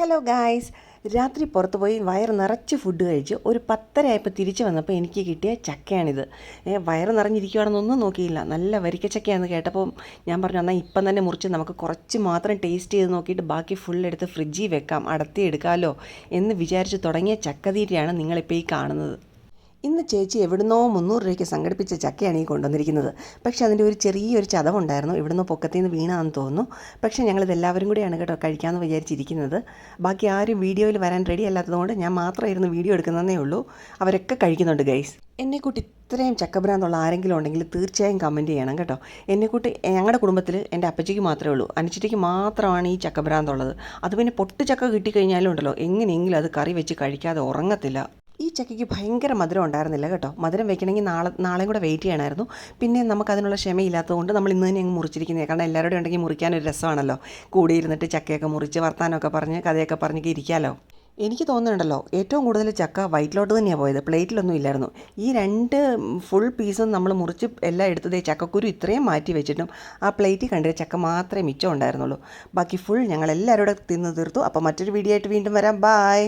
Hello guys, രാത്രി പുറത്ത് പോയി വയറ് നിറച്ച് ഫുഡ് കഴിച്ച് ഒരു 10:30 ആയപ്പോൾ തിരിച്ച് വന്നപ്പോൾ എനിക്ക് കിട്ടിയ ചക്കയാണിത്. വയറ് നിറഞ്ഞിരിക്കുകയാണെന്നൊന്നും നോക്കിയില്ല, നല്ല വരിക്കച്ചക്കയാണെന്ന് കേട്ടപ്പോൾ ഞാൻ പറഞ്ഞു എന്നാൽ ഇപ്പം തന്നെ മുറിച്ച് നമുക്ക് കുറച്ച് മാത്രം ടേസ്റ്റ് ചെയ്ത് നോക്കിയിട്ട് ബാക്കി ഫുൾ എടുത്ത് ഫ്രിഡ്ജിൽ വെക്കാം, അടത്തി എടുക്കാമല്ലോ എന്ന് വിചാരിച്ച് തുടങ്ങിയ ചക്കതീറ്റയാണ് നിങ്ങളിപ്പോൾ ഈ കാണുന്നത്. ഇന്ന് ചേച്ചി എവിടുന്നോ 300 രൂപയ്ക്ക് സംഘടിപ്പിച്ച ചക്കയാണ് ഈ കൊണ്ടുവന്നിരിക്കുന്നത്. പക്ഷേ അതിൻ്റെ ഒരു ചെറിയൊരു ചതവുണ്ടായിരുന്നു, ഇവിടുന്ന് പൊക്കത്തിൽ നിന്ന് വീണാന്ന് തോന്നുന്നു. പക്ഷേ ഞങ്ങളിത് എല്ലാവരും കൂടിയാണ് കേട്ടോ കഴിക്കാമെന്ന് വിചാരിച്ചിരിക്കുന്നത്. ബാക്കി ആരും വീഡിയോയിൽ വരാൻ റെഡി അല്ലാത്തതുകൊണ്ട് ഞാൻ മാത്രമായിരുന്നു വീഡിയോ എടുക്കുന്നതേ ഉള്ളൂ. അവരൊക്കെ കഴിക്കുന്നുണ്ട് ഗൈസ്. എന്നെക്കൂട്ടി ഇത്രയും ചക്കഭ്രാന്തുള്ള ആരെങ്കിലും ഉണ്ടെങ്കിൽ തീർച്ചയായും കമൻറ്റ് ചെയ്യണം കേട്ടോ. എന്നെക്കൂട്ടി ഞങ്ങളുടെ കുടുംബത്തിൽ എൻ്റെ അപ്പച്ചിക്ക് മാത്രമേ ഉള്ളൂ, അനുച്ചിക്ക് മാത്രമാണ് ഈ ചക്കഭ്രാന്തുള്ളത്. അത് പിന്നെ പൊട്ട് ചക്ക കിട്ടിക്കഴിഞ്ഞാലും ഉണ്ടല്ലോ, എങ്ങനെയെങ്കിലും അത് കറി വെച്ച് കഴിക്കാതെ ഉറങ്ങത്തില്ല. ഈ ചക്കയ്ക്ക് ഭയങ്കര മധുരം ഉണ്ടായിരുന്നില്ല കേട്ടോ. മധുരം വെക്കണമെങ്കിൽ നാളെയും കൂടെ വെയിറ്റ് ചെയ്യണമായിരുന്നു. പിന്നെ നമുക്കതിനുള്ള ക്ഷമയില്ലാത്തതുകൊണ്ട് നമ്മൾ ഇന്ന് തന്നെ അങ്ങ് മുറിച്ചിരിക്കുന്നത്. കാരണം എല്ലാവരുടെയും ഉണ്ടെങ്കിൽ മുറിക്കാനൊരു രസമാണല്ലോ, കൂടിയിരുന്നിട്ട് ചക്കയൊക്കെ മുറിച്ച് വർത്താനമൊക്കെ പറഞ്ഞ് കഥയൊക്കെ പറഞ്ഞൊക്കെ ഇരിക്കാമല്ലോ. എനിക്ക് തോന്നുന്നുണ്ടല്ലോ ഏറ്റവും കൂടുതൽ ചക്ക വയറ്റിലോട്ട് തന്നെയാണ് പോയത്, പ്ലേറ്റിലൊന്നും ഇല്ലായിരുന്നു. ഈ 2 ഫുൾ പീസും നമ്മൾ മുറിച്ച് എല്ലാം എടുത്തത് ചക്കക്കുരു ഇത്രയും മാറ്റി വെച്ചിട്ടും ആ പ്ലേറ്റിൽ കണ്ടത് ചക്ക മാത്രമേ മിച്ചം ഉണ്ടായിരുന്നുള്ളൂ. ബാക്കി ഫുൾ ഞങ്ങൾ എല്ലാവരും കൂടെ തിന്ന് തീർത്തു. അപ്പോൾ മറ്റൊരു വീഡിയോ ആയിട്ട് വീണ്ടും വരാം. ബായ്.